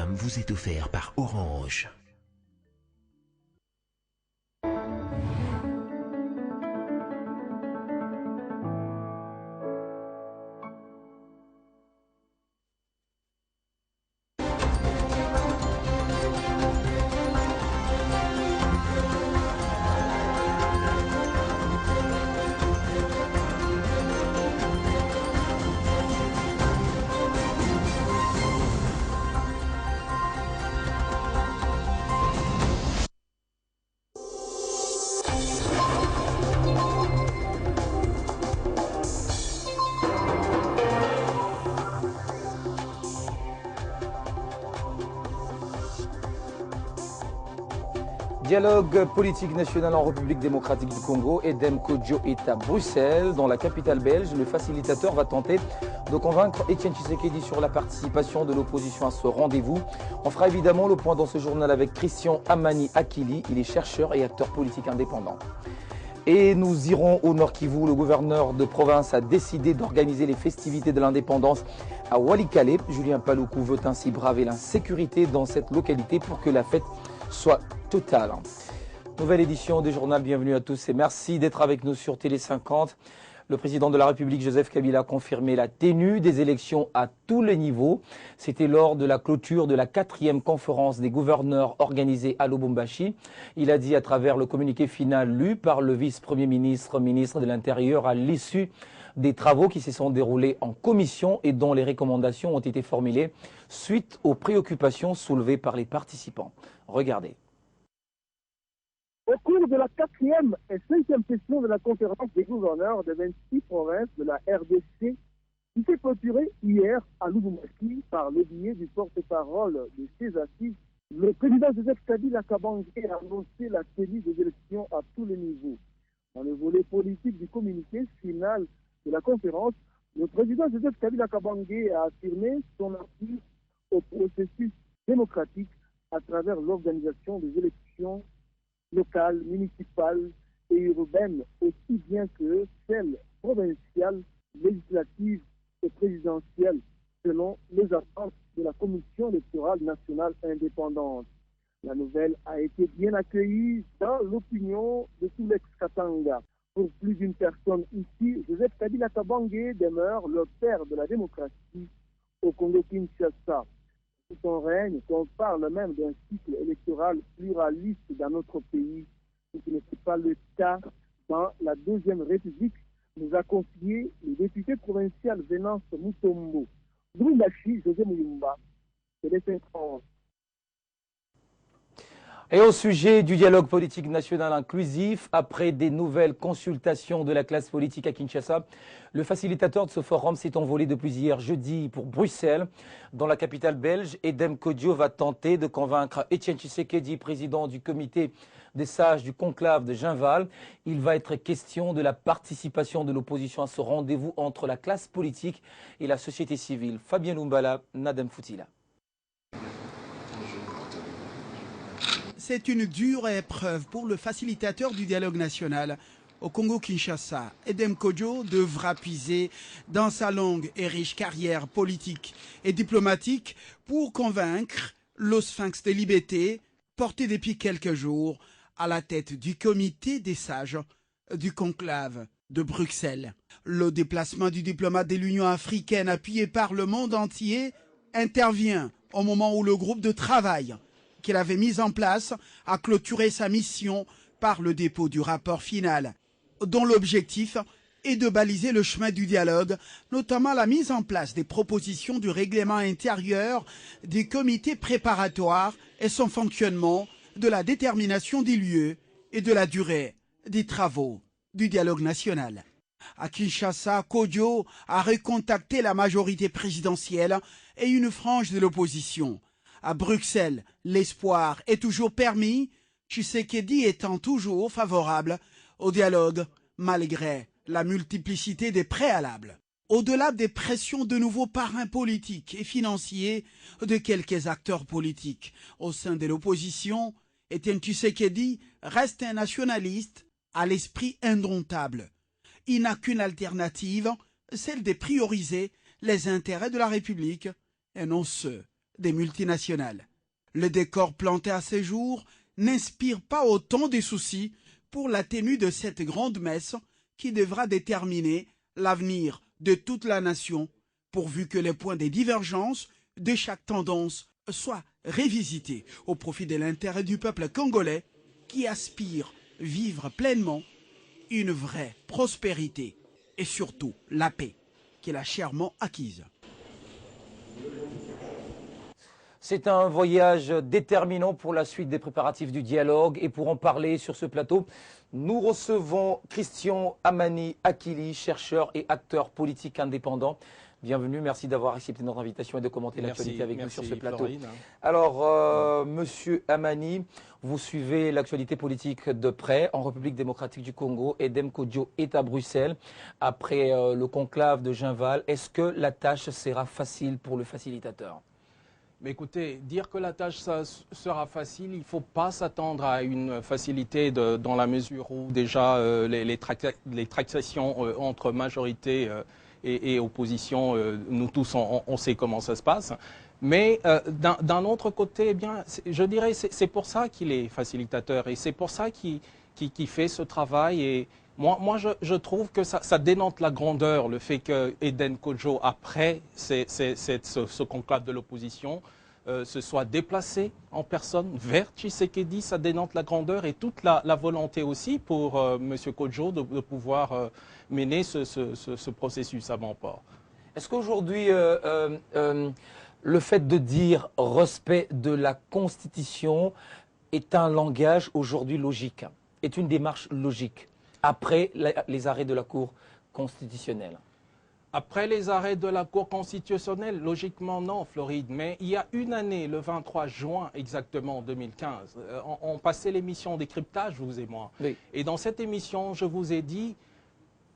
programme vous est offert par Orange. Dialogue politique national en République démocratique du Congo, Edem Kodjo est à Bruxelles, dans la capitale belge. Le facilitateur va tenter de convaincre Etienne Tshisekedi sur la participation de l'opposition à ce rendez-vous. On fera évidemment le point dans ce journal avec Christian Amani Akili, il est chercheur et acteur politique indépendant. Et nous irons au Nord Kivu. Le gouverneur de province a décidé d'organiser les festivités de l'indépendance à Walikale. Julien Paluku veut ainsi braver l'insécurité dans cette localité pour que la fête soit totale. Nouvelle édition du journal, bienvenue à tous et merci d'être avec nous sur Télé 50. Le président de la République, Joseph Kabila, a confirmé la tenue des élections à tous les niveaux. C'était lors de la clôture de la 4e conférence des gouverneurs organisée à Lubumbashi. Il a dit à travers le communiqué final lu par le vice-premier ministre, ministre de l'Intérieur, à l'issue des travaux qui se sont déroulés en commission et dont les recommandations ont été formulées suite aux préoccupations soulevées par les participants. Regardez. Au cours de la 4e et 5e session de la conférence des gouverneurs des 26 provinces de la RDC, qui s'est clôturée hier à Lubumbashi par le biais du porte-parole de ces assises, le président Joseph Kabila Kabange a annoncé la tenue des élections à tous les niveaux. Dans le volet politique du communiqué final de la conférence, le président Joseph Kabila Kabange a affirmé son appui au processus démocratique à travers l'organisation des élections locales, municipales et urbaines, aussi bien que celles provinciales, législatives et présidentielles, selon les attentes de la Commission électorale nationale indépendante. La nouvelle a été bien accueillie dans l'opinion de tout l'ex-Katanga. Pour plus d'une personne ici, Joseph Kabila Kabange demeure le père de la démocratie au Congo-Kinshasa. Sous son règne, qu'on parle même d'un cycle électoral pluraliste dans notre pays, ce qui n'était pas le cas dans la Deuxième République, nous a confié le député provincial Venance Mutombo. Lubumbashi, José Muyumba, Télé 50. Et au sujet du dialogue politique national inclusif, après des nouvelles consultations de la classe politique à Kinshasa, le facilitateur de ce forum s'est envolé depuis hier jeudi pour Bruxelles. Dans la capitale belge, Edem Kodjo va tenter de convaincre Etienne Tshisekedi, président du comité des sages du conclave de Ginval. Il va être question de la participation de l'opposition à ce rendez-vous entre la classe politique et la société civile. Fabien Lumbala, Nadem Foutila. C'est une dure épreuve pour le facilitateur du dialogue national au Congo-Kinshasa. Edem Kodjo devra puiser dans sa longue et riche carrière politique et diplomatique pour convaincre le Sphinx de Libété, porté depuis quelques jours à la tête du comité des sages du conclave de Bruxelles. Le déplacement du diplomate de l'Union africaine appuyé par le monde entier intervient au moment où le groupe de travail qu'il avait mis en place a clôturé sa mission par le dépôt du rapport final, dont l'objectif est de baliser le chemin du dialogue, notamment la mise en place des propositions du règlement intérieur du comité préparatoire et son fonctionnement, de la détermination des lieux et de la durée des travaux du dialogue national. À Kinshasa, Kodjo a recontacté la majorité présidentielle et une frange de l'opposition. À Bruxelles, l'espoir est toujours permis, Tshisekedi étant toujours favorable au dialogue malgré la multiplicité des préalables. Au-delà des pressions de nouveaux parrains politiques et financiers de quelques acteurs politiques au sein de l'opposition, Etienne Tshisekedi reste un nationaliste à l'esprit indomptable. Il n'a qu'une alternative, celle de prioriser les intérêts de la République et non ceux des multinationales. Le décor planté à ces jours n'inspire pas autant de soucis pour la tenue de cette grande messe qui devra déterminer l'avenir de toute la nation, pourvu que les points de divergence de chaque tendance soient révisités au profit de l'intérêt du peuple congolais qui aspire vivre pleinement une vraie prospérité et surtout la paix qu'il a chèrement acquise. C'est un voyage déterminant pour la suite des préparatifs du dialogue. Et pour en parler sur ce plateau, nous recevons Christian Amani Akili, chercheur et acteur politique indépendant. Bienvenue, merci d'avoir accepté notre invitation et de commenter l'actualité avec nous sur ce plateau. Floride. Alors, Monsieur Amani, vous suivez l'actualité politique de près en République démocratique du Congo. Edem Kodjo est à Bruxelles après le conclave de Ginval. Est-ce que la tâche sera facile pour le facilitateur ? Mais écoutez, dire que la tâche sera facile, il ne faut pas s'attendre à une facilité dans la mesure où déjà les tractations entre majorité et opposition, nous tous on sait comment ça se passe. Mais d'un autre côté, eh bien, je dirais c'est pour ça qu'il est facilitateur et c'est pour ça qu'il fait ce travail. Et moi je trouve que ça dénote la grandeur, le fait que Edem Kodjo, après ce conclave de l'opposition, se soit déplacé en personne vers Tshisekedi, ça dénote la grandeur et toute la volonté aussi pour M. Kodjo de pouvoir mener ce processus à bon port. Est-ce qu'aujourd'hui, le fait de dire respect de la Constitution est un langage aujourd'hui logique, est une démarche logique, après les arrêts de la Cour constitutionnelle? Après les arrêts de la Cour constitutionnelle, logiquement non, Floride, mais il y a une année, le 23 juin exactement 2015, on passait l'émission Décryptage, vous et moi. Oui. Et dans cette émission, je vous ai dit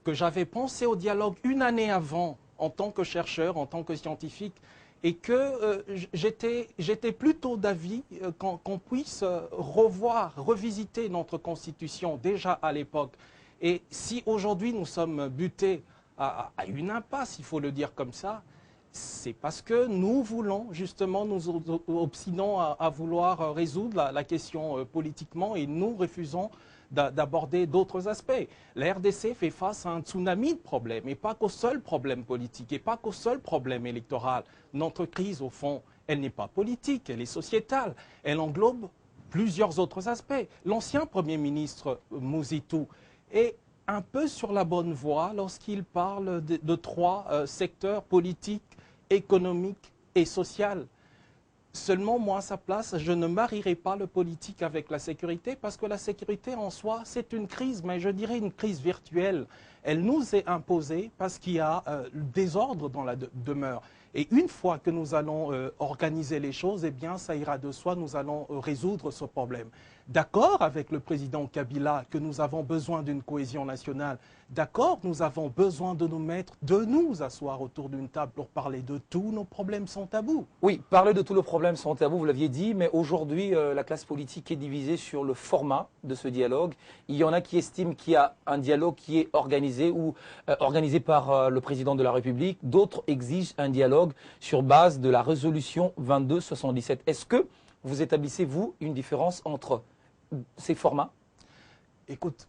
que j'avais pensé au dialogue une année avant, en tant que chercheur, en tant que scientifique, et que j'étais plutôt d'avis qu'on puisse revisiter notre Constitution déjà à l'époque. Et si aujourd'hui nous sommes butés à une impasse, il faut le dire comme ça, c'est parce que nous voulons justement, nous obstinons à vouloir résoudre la question politiquement et nous refusons d'aborder d'autres aspects. La RDC fait face à un tsunami de problèmes et pas qu'au seul problème politique et pas qu'au seul problème électoral. Notre crise, au fond, elle n'est pas politique, elle est sociétale. Elle englobe plusieurs autres aspects. L'ancien Premier ministre Mouzitou est un peu sur la bonne voie lorsqu'il parle de trois secteurs politiques, économiques et social. Seulement, moi, à sa place, je ne marierai pas le politique avec la sécurité parce que la sécurité en soi, c'est une crise, mais je dirais une crise virtuelle. Elle nous est imposée parce qu'il y a des ordres dans la demeure. Et une fois que nous allons organiser les choses, eh bien, ça ira de soi, nous allons résoudre ce problème. D'accord avec le président Kabila que nous avons besoin d'une cohésion nationale. D'accord, nous avons besoin de nous asseoir autour d'une table pour parler de tous nos problèmes sans tabou. Oui, parler de tous nos problèmes sans tabou, vous l'aviez dit, mais aujourd'hui, la classe politique est divisée sur le format de ce dialogue. Il y en a qui estiment qu'il y a un dialogue qui est organisé ou organisé par le président de la République. D'autres exigent un dialogue sur base de la résolution 2277. Est-ce que vous établissez, vous, une différence entre ces formats? Écoute,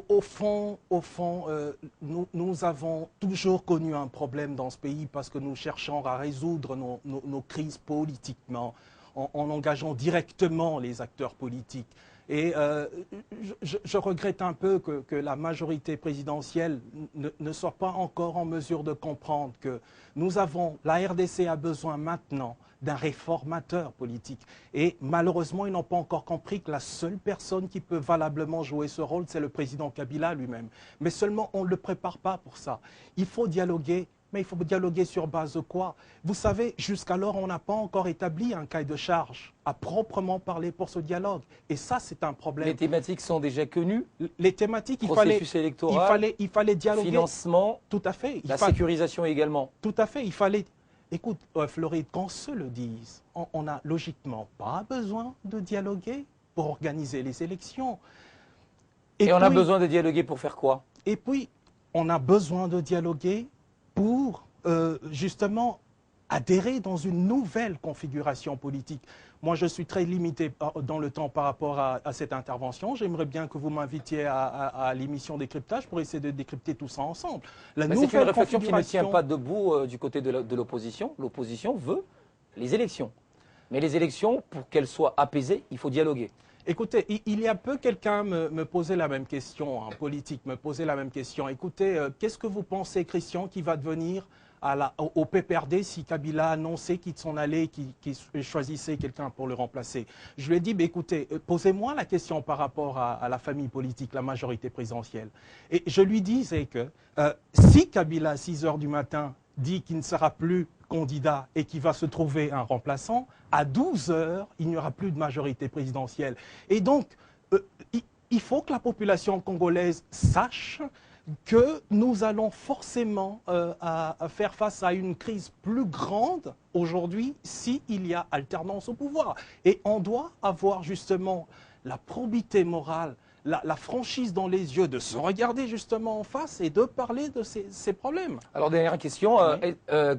au fond, nous avons toujours connu un problème dans ce pays parce que nous cherchons à résoudre nos crises politiquement, en engageant directement les acteurs politiques. Et je regrette un peu que la majorité présidentielle ne soit pas encore en mesure de comprendre que la RDC a besoin maintenant d'un réformateur politique. Et malheureusement, ils n'ont pas encore compris que la seule personne qui peut valablement jouer ce rôle, c'est le président Kabila lui-même. Mais seulement, on ne le prépare pas pour ça. Il faut dialoguer. Mais il faut dialoguer sur base de quoi? Vous savez, jusqu'alors, on n'a pas encore établi un cahier de charge à proprement parler pour ce dialogue. Et ça, c'est un problème. Les thématiques sont déjà connues. Les thématiques, processus électoral, il fallait dialoguer. Financement, tout à fait. La sécurisation également. Tout à fait. Il fallait. Écoute, Floride, qu'on se le dise, on n'a logiquement pas besoin de dialoguer pour organiser les élections. Et on a besoin de dialoguer pour faire quoi? Et puis, on a besoin de dialoguer pour justement adhérer dans une nouvelle configuration politique. Moi, je suis très limité dans le temps par rapport à cette intervention. J'aimerais bien que vous m'invitiez à l'émission Décryptage pour essayer de décrypter tout ça ensemble. C'est une réflexion qui ne tient pas debout du côté de l'opposition. L'opposition veut les élections. Mais les élections, pour qu'elles soient apaisées, il faut dialoguer. Écoutez, il y a peu, quelqu'un me posait la même question, un politique me posait la même question. Écoutez, qu'est-ce que vous pensez, Christian, qui va devenir au PPRD si Kabila annonçait qu'il s'en allait, qu'il choisissait quelqu'un pour le remplacer? Je lui ai dit, écoutez, posez-moi la question par rapport à la famille politique, la majorité présidentielle. Et je lui disais que si Kabila, à 6 h du matin, dit qu'il ne sera plus candidat et qu'il va se trouver un remplaçant, à 12 h, il n'y aura plus de majorité présidentielle. Et donc, il faut que la population congolaise sache que nous allons forcément à faire face à une crise plus grande aujourd'hui s'il y a alternance au pouvoir. Et on doit avoir justement la probité morale, la franchise dans les yeux, de se regarder justement en face et de parler de ces problèmes. Alors, dernière question, oui.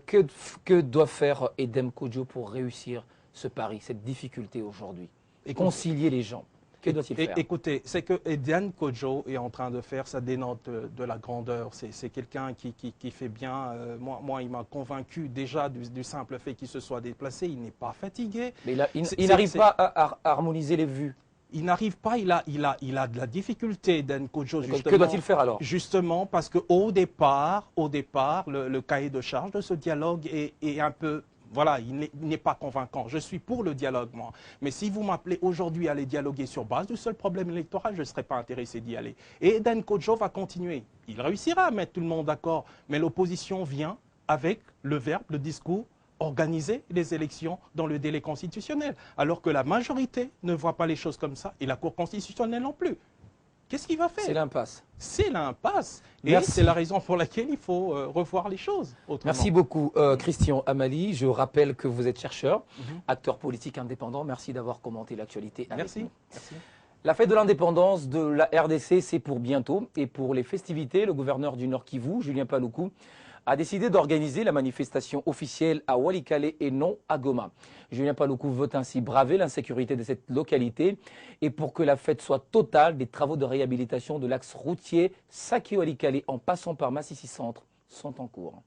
Que doit faire Edem Kodjo pour réussir ce pari, cette difficulté aujourd'hui, et concilier les gens? Que doit-il faire? Écoutez, c'est que Edem Kodjo est en train de faire, ça dénote de la grandeur. C'est quelqu'un qui fait bien. Moi, il m'a convaincu déjà du simple fait qu'il se soit déplacé. Il n'est pas fatigué. Mais il n'arrive pas à harmoniser les vues. Il n'arrive pas, il a de la difficulté, Edem Kodjo, justement. Que doit-il faire alors? Justement parce qu'au départ, le cahier de charge de ce dialogue est un peu... Voilà, il n'est pas convaincant. Je suis pour le dialogue, moi. Mais si vous m'appelez aujourd'hui à aller dialoguer sur base du seul problème électoral, je ne serais pas intéressé d'y aller. Et Edem Kodjo va continuer. Il réussira à mettre tout le monde d'accord. Mais l'opposition vient avec le verbe, le discours, organiser les élections dans le délai constitutionnel. Alors que la majorité ne voit pas les choses comme ça et la Cour constitutionnelle non plus. Qu'est-ce qu'il va faire? C'est l'impasse. C'est l'impasse. Et c'est la raison pour laquelle il faut revoir les choses autrement. Merci beaucoup, Christian Amali. Je rappelle que vous êtes chercheur, acteur politique indépendant. Merci d'avoir commenté l'actualité avec nous. Merci. La fête de l'indépendance de la RDC, c'est pour bientôt. Et pour les festivités, le gouverneur du Nord Kivu, Julien Paluku, a décidé d'organiser la manifestation officielle à Walikale et non à Goma. Julien Paluku veut ainsi braver l'insécurité de cette localité et pour que la fête soit totale, des travaux de réhabilitation de l'axe routier Sake-Walikale en passant par Massissi Centre sont en cours.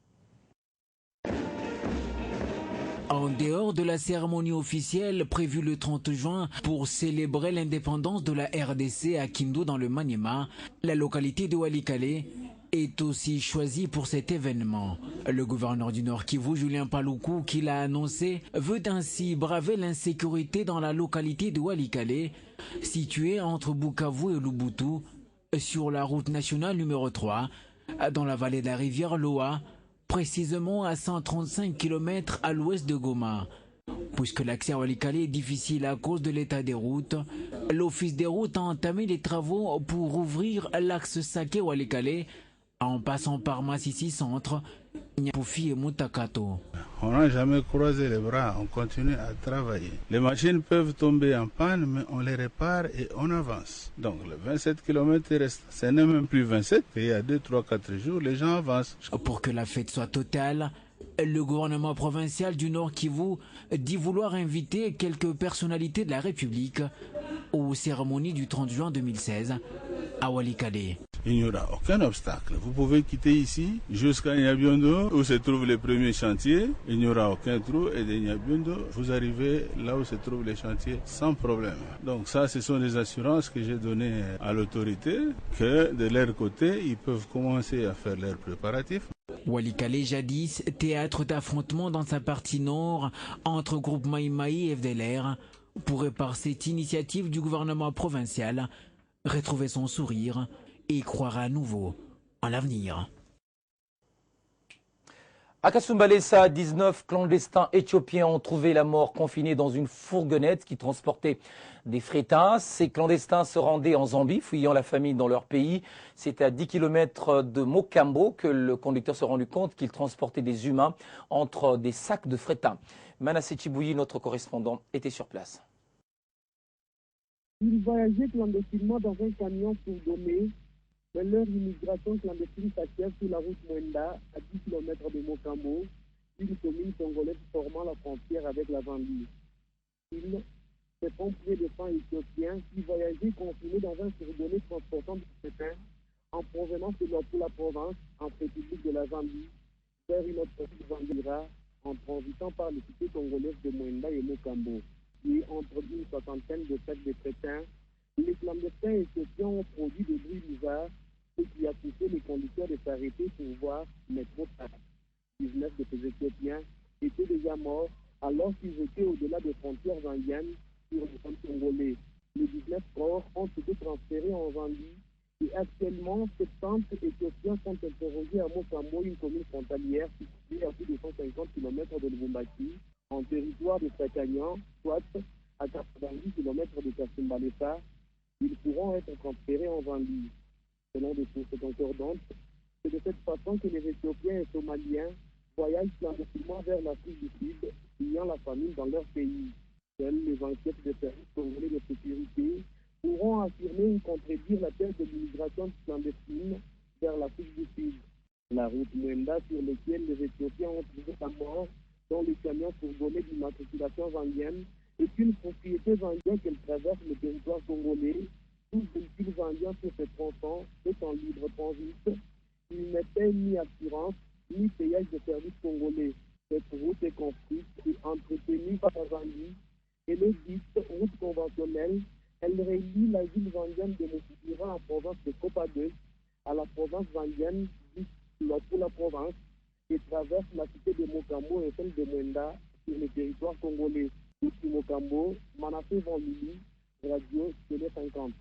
En dehors de la cérémonie officielle prévue le 30 juin pour célébrer l'indépendance de la RDC à Kindu dans le Maniema, la localité de Walikale est aussi choisi pour cet événement. Le gouverneur du Nord Kivu, Julien Paluku, qui l'a annoncé, veut ainsi braver l'insécurité dans la localité de Walikale, située entre Bukavu et Lubbutu, sur la route nationale numéro 3, dans la vallée de la rivière Loa, précisément à 135 km à l'ouest de Goma. Puisque l'accès à Walikale est difficile à cause de l'état des routes, l'Office des routes a entamé les travaux pour ouvrir l'axe Sake-Walikale en passant par Massissi Centre, Nyapufi et Mutakato. On n'a jamais croisé les bras, on continue à travailler. Les machines peuvent tomber en panne, mais on les répare et on avance. Donc le 27 km reste. Ce n'est même plus 27, et il y a 2, 3, 4 jours, les gens avancent. Pour que la fête soit totale, le gouvernement provincial du Nord Kivu dit vouloir inviter quelques personnalités de la République aux cérémonies du 30 juin 2016 à Walikale. Il n'y aura aucun obstacle. Vous pouvez quitter ici jusqu'à Nyabiondo où se trouvent les premiers chantiers. Il n'y aura aucun trou et de Nyabiondo, vous arrivez là où se trouvent les chantiers sans problème. Donc ça, ce sont des assurances que j'ai données à l'autorité que de leur côté, ils peuvent commencer à faire leurs préparatifs. Walikale, jadis théâtre d'affrontement dans sa partie nord entre groupe Mai Mai et FDLR, pourrait par cette initiative du gouvernement provincial retrouver son sourire et croire à nouveau en l'avenir. À Kasumbalesa, 19 clandestins éthiopiens ont trouvé la mort confinés dans une fourgonnette qui transportait des frétins. Ces clandestins se rendaient en Zambie, fuyant la famine dans leur pays. C'est à 10 km de Mokambo que le conducteur s'est rendu compte qu'il transportait des humains entre des sacs de frétins. Manassé Chibouyi, notre correspondant, était sur place. Ils voyageaient clandestinement dans un camion pour Gomé. Mais leur immigration clandestine s'achève sur la route Mwenda, à 10 km de Mokambo. une commune congolaise formant la frontière avec la Zambie. Ils se font près de 100 Éthiopiens qui voyageaient confinés dans un fourgonnet transportant du pétain en provenance de la province, en République de la Zambie, vers une autre ville Zambira, en transitant par les cités congolaises de Mwenda et Mokambo. Et entre une soixantaine de sacs de pétain, les clandestins éthiopiens ont produit des bruits bizarres, ce qui a poussé les conducteurs de s'arrêter pour voir, mais trop tard. 19 de ces Éthiopiens étaient déjà morts alors qu'ils étaient au-delà des frontières zambiennes sur le sol congolais. Les 19 corps ont été transférés en Zambie et actuellement 70 Éthiopiens sont interrogés à Mokambo, une commune frontalière située à plus de 150 km de Lubumbashi, en territoire de Sakagnan, soit à 90 km de Kasumbalesa. Ils pourront être transférés en Zambie. Selon des sources concordantes, c'est de cette façon que les Éthiopiens et Somaliens voyagent clandestinement vers l'Afrique du Sud, ayant la famine dans leur pays. Seules les enquêtes des services congolais de sécurité pourront affirmer ou contredire la thèse de l'immigration clandestine vers l'Afrique du Sud. La route Mwenda sur laquelle les Éthiopiens ont trouvé la mort dans les camions fourgonnés d'immatriculation zambienne est une propriété zambienne qu'elle traverse le territoire congolais. Tout véhicule zambien sur ce tronçon est en libre transit. Il ne paie ni assurance, ni payage de services congolais. Cette route est construite et entretenue par la Zambie. Elle est dite route conventionnelle. Elle relie la ville zambienne de Moussira en province de Copa-2 à la province zambienne dite pour la province et traverse la cité de Mokambo et celle de Mwenda sur le territoire congolais. Depuis Mokambo, Manassé Vanlili, Radio Télé 50.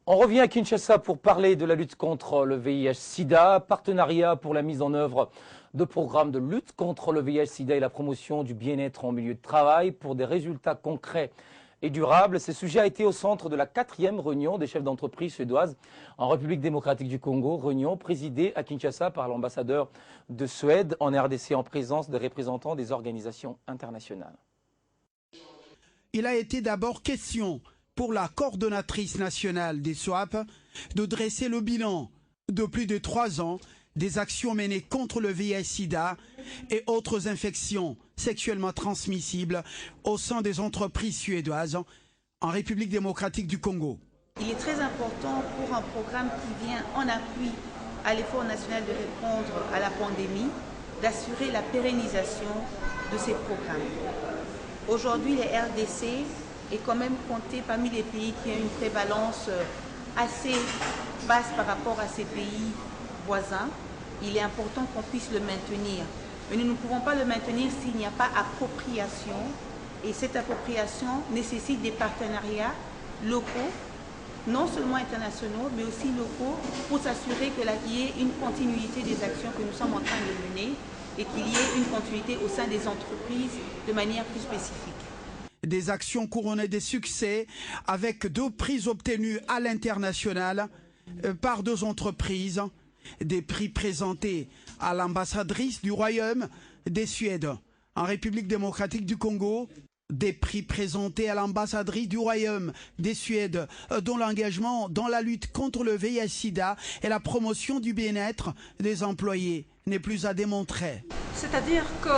On revient à Kinshasa pour parler de la lutte contre le VIH-Sida, partenariat pour la mise en œuvre de programmes de lutte contre le VIH-Sida et la promotion du bien-être en milieu de travail pour des résultats concrets et durables. Ce sujet a été au centre de la 4e réunion des chefs d'entreprise suédoises en République démocratique du Congo, réunion présidée à Kinshasa par l'ambassadeur de Suède en RDC en présence des représentants des organisations internationales. Il a été d'abord question pour la coordonnatrice nationale des SWAP de dresser le bilan de plus de 3 ans des actions menées contre le VIH-Sida et autres infections sexuellement transmissibles au sein des entreprises suédoises en République démocratique du Congo. Il est très important pour un programme qui vient en appui à l'effort national de répondre à la pandémie, d'assurer la pérennisation de ces programmes. Aujourd'hui, les RDC est quand même compté parmi les pays qui ont une prévalence assez basse par rapport à ces pays voisins. Il est important qu'on puisse le maintenir. Mais nous ne pouvons pas le maintenir s'il n'y a pas appropriation. Et cette appropriation nécessite des partenariats locaux, non seulement internationaux, mais aussi locaux, pour s'assurer qu'il y ait une continuité des actions que nous sommes en train de mener et qu'il y ait une continuité au sein des entreprises de manière plus spécifique. Des actions couronnées de succès avec 2 prix obtenus à l'international par 2 entreprises, des prix présentés à l'ambassadrice du Royaume des Suède en République démocratique du Congo, des prix présentés à l'ambassadrice du Royaume des Suède dont l'engagement dans la lutte contre le VIH-Sida et la promotion du bien-être des employés n'est plus à démontrer. C'est-à-dire que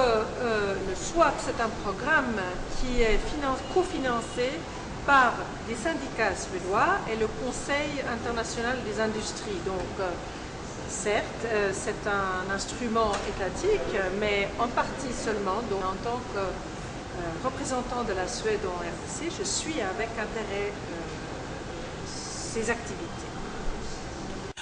le SWAP, c'est un programme qui est cofinancé par les syndicats suédois et le Conseil international des industries. Donc, certes, c'est un instrument étatique, mais en partie seulement. Donc, en tant que représentant de la Suède en RDC, je suis avec intérêt ces activités.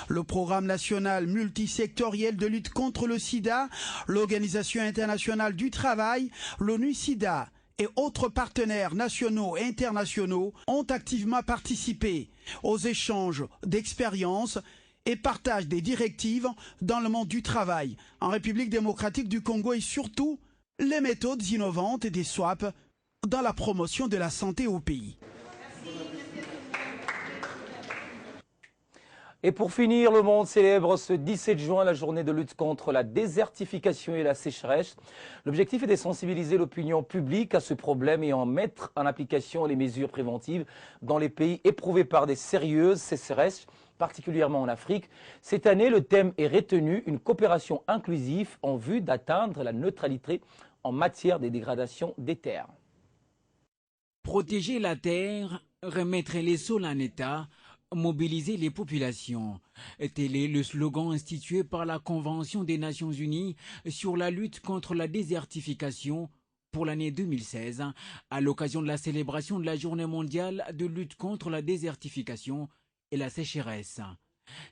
Le programme national multisectoriel de lutte contre le sida, l'Organisation internationale du travail, l'ONU-SIDA et autres partenaires nationaux et internationaux ont activement participé aux échanges d'expériences et partagent des directives dans le monde du travail en République démocratique du Congo et surtout les méthodes innovantes des SWAP dans la promotion de la santé au pays. Et pour finir, le monde célèbre ce 17 juin la journée de lutte contre la désertification et la sécheresse. L'objectif est de sensibiliser l'opinion publique à ce problème et en mettre en application les mesures préventives dans les pays éprouvés par des sérieuses sécheresses particulièrement en Afrique. Cette année, le thème est retenu, une coopération inclusive en vue d'atteindre la neutralité en matière de dégradation des terres. Protéger la terre, remettre les sols en état, mobiliser les populations. Tel est le slogan institué par la Convention des Nations Unies sur la lutte contre la désertification pour l'année 2016, à l'occasion de la célébration de la Journée mondiale de lutte contre la désertification et la sécheresse.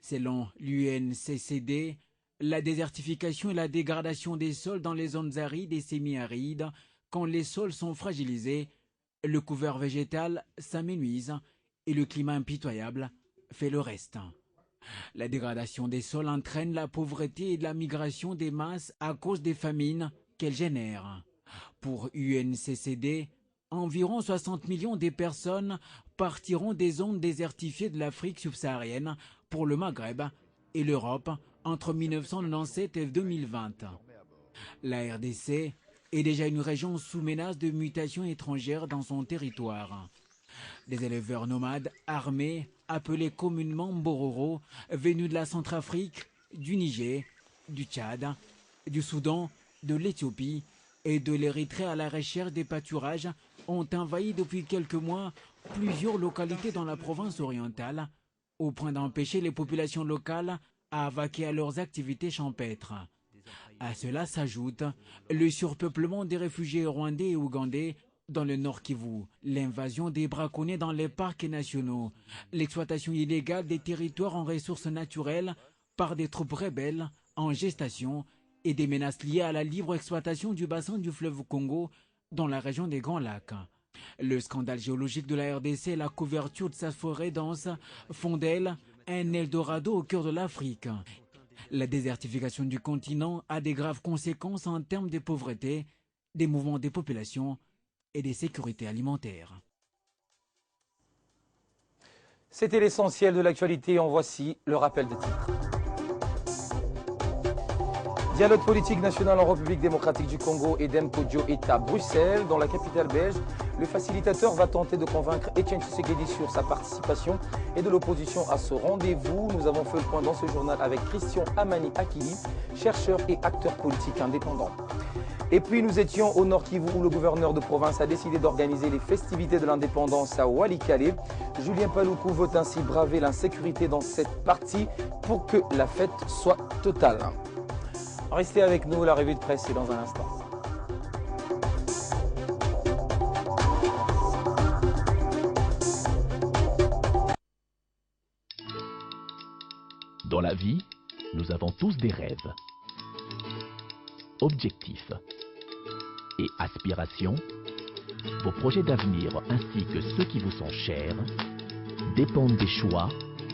Selon l'UNCCD, la désertification et la dégradation des sols dans les zones arides et semi-arides, quand les sols sont fragilisés, le couvert végétal s'amenuise et le climat impitoyable fait le reste. La dégradation des sols entraîne la pauvreté et la migration des masses à cause des famines qu'elle génère. Pour UNCCD, environ 60 millions de personnes partiront des zones désertifiées de l'Afrique subsaharienne pour le Maghreb et l'Europe entre 1997 et 2020. La RDC est déjà une région sous menace de mutations étrangères dans son territoire. Des éleveurs nomades armés, appelés communément Mbororo, venus de la Centrafrique, du Niger, du Tchad, du Soudan, de l'Éthiopie et de l'Érythrée à la recherche des pâturages, ont envahi depuis quelques mois plusieurs localités dans la province orientale, au point d'empêcher les populations locales à vaquer à leurs activités champêtres. À cela s'ajoute le surpeuplement des réfugiés rwandais et ougandais dans le Nord Kivu, l'invasion des braconniers dans les parcs nationaux, l'exploitation illégale des territoires en ressources naturelles par des troupes rebelles en gestation et des menaces liées à la libre exploitation du bassin du fleuve Congo dans la région des Grands Lacs. Le scandale géologique de la RDC et la couverture de sa forêt dense font d'elle un Eldorado au cœur de l'Afrique. La désertification du continent a des graves conséquences en termes de pauvreté, des mouvements des populations et des sécurités alimentaires. C'était l'essentiel de l'actualité. En voici le rappel des titres. Dialogue politique national en République démocratique du Congo, Edem Kodjo est à Bruxelles, dans la capitale belge. Le facilitateur va tenter de convaincre Etienne Tshisekedi sur sa participation et de l'opposition à ce rendez-vous. Nous avons fait le point dans ce journal avec Christian Amani Akili, chercheur et acteur politique indépendant. Et puis nous étions au Nord Kivu où le gouverneur de province a décidé d'organiser les festivités de l'indépendance à Walikale. Julien Paluku veut ainsi braver l'insécurité dans cette partie pour que la fête soit totale. Restez avec nous, la revue de presse est dans un instant. Dans la vie, nous avons tous des rêves, objectifs et aspirations. Vos projets d'avenir ainsi que ceux qui vous sont chers dépendent des choix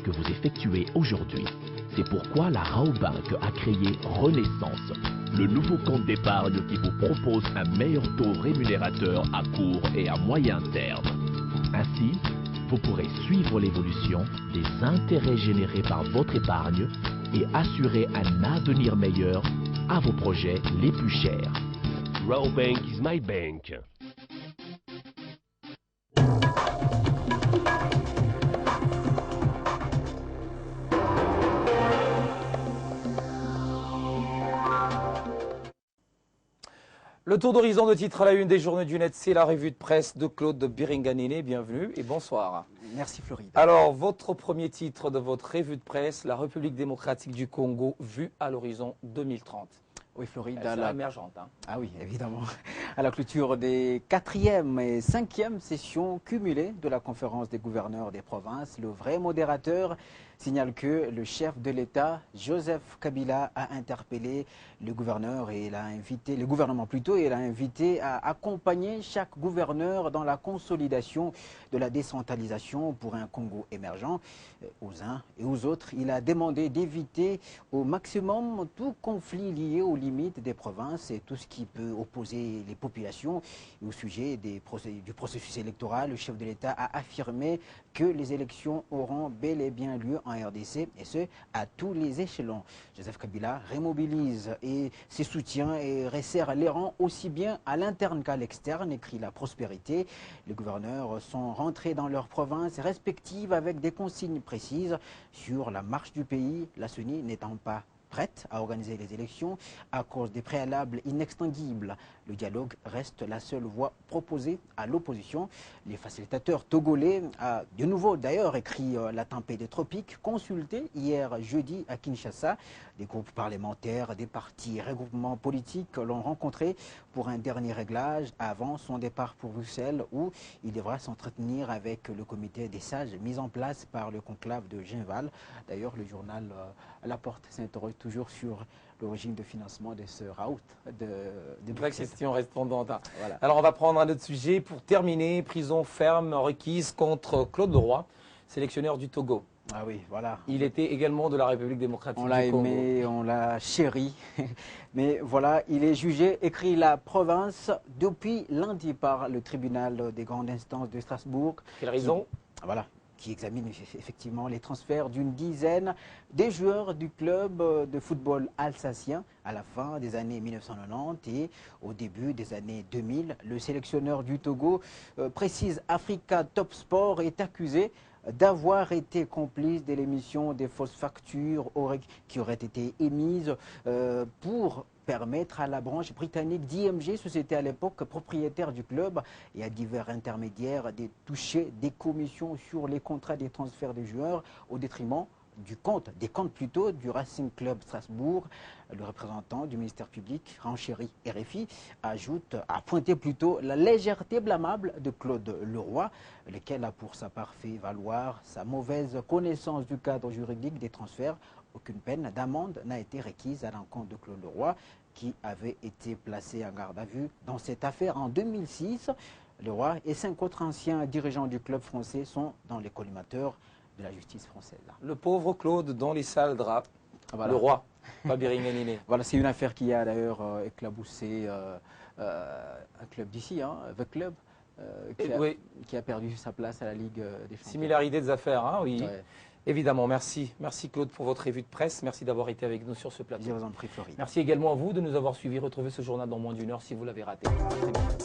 que vous effectuez aujourd'hui. C'est pourquoi la Raobank a créé Renaissance, le nouveau compte d'épargne qui vous propose un meilleur taux rémunérateur à court et à moyen terme. Ainsi, vous pourrez suivre l'évolution des intérêts générés par votre épargne et assurer un avenir meilleur à vos projets les plus chers. Raobank is my bank. Le tour d'horizon de titre à la une des journées du net, c'est la revue de presse de Claude Biringanine. Bienvenue et bonsoir. Merci Floride. Alors, votre premier titre de votre revue de presse, la République démocratique du Congo vue à l'horizon 2030. Oui, Floride. C'est émergente. Hein. Ah oui, évidemment. À la clôture des 4e et 5e sessions cumulées de la conférence des gouverneurs des provinces, le vrai modérateur signale que le chef de l'État, Joseph Kabila, a interpellé le gouverneur et il a invité, le gouvernement plutôt, et il a invité à accompagner chaque gouverneur dans la consolidation de la décentralisation pour un Congo émergent. Aux uns et aux autres, il a demandé d'éviter au maximum tout conflit lié aux limites des provinces et tout ce qui peut opposer les populations. Et au sujet du processus électoral, le chef de l'État a affirmé que les élections auront bel et bien lieu en RDC, et ce, à tous les échelons. Joseph Kabila remobilise et ses soutiens et resserre les rangs aussi bien à l'interne qu'à l'externe, écrit La Prospérité. Les gouverneurs sont rentrés dans leurs provinces respectives avec des consignes précises sur la marche du pays, la CENI n'étant pas prête à organiser les élections à cause des préalables inextinguibles. Le dialogue reste la seule voie proposée à l'opposition. Les facilitateurs togolais, de nouveau d'ailleurs écrit La Tempête des Tropiques, consultés hier jeudi à Kinshasa. Des groupes parlementaires, des partis, regroupements politiques l'ont rencontré pour un dernier réglage avant son départ pour Bruxelles, où il devra s'entretenir avec le comité des sages mis en place par le conclave de Genval. D'ailleurs, le journal La Porte s'interroge toujours sur l'origine de financement de ce raout de Vraie question répondante. Voilà. Alors on va prendre un autre sujet pour terminer. Prison ferme requise contre Claude Leroy, sélectionneur du Togo. Ah oui, voilà. Il était également de la République démocratique On du l'a Congo. aimé, on l'a chéri. Mais voilà, il est jugé, écrit La Province, depuis lundi par le tribunal des grandes instances de Strasbourg. Quelle raison? Voilà, qui examine effectivement les transferts d'une dizaine des joueurs du club de football alsacien à la fin des années 1990 et au début des années 2000. Le sélectionneur du Togo précise Africa Top Sport est accusé d'avoir été complice de l'émission des fausses factures qui auraient été émises pour permettre à la branche britannique d'IMG, société à l'époque propriétaire du club, et à divers intermédiaires de toucher des commissions sur les contrats des transferts des joueurs au détriment des comptes plutôt du Racing Club Strasbourg. Le représentant du ministère public, renchéri RFI, a pointé plutôt la légèreté blâmable de Claude Leroy, lequel a pour sa part fait valoir sa mauvaise connaissance du cadre juridique des transferts. Aucune peine d'amende n'a été requise à l'encontre de Claude Leroy, qui avait été placé en garde à vue dans cette affaire en 2006. Leroy et 5 autres anciens dirigeants du club français sont dans les collimateurs de la justice française. Le pauvre Claude dans les sales draps. Voilà. Le roi, pas Biringanine. Voilà, c'est une affaire qui a d'ailleurs éclaboussé un club d'ici, The Club, qui a perdu sa place à la Ligue des Champions. Similarité des affaires, hein, oui. Ouais. Évidemment, merci. Merci Claude pour votre revue de presse. Merci d'avoir été avec nous sur ce plateau. Je vous en prie, Floride. Merci également à vous de nous avoir suivis. Retrouvez ce journal dans moins d'une heure si vous l'avez raté. À très bientôt.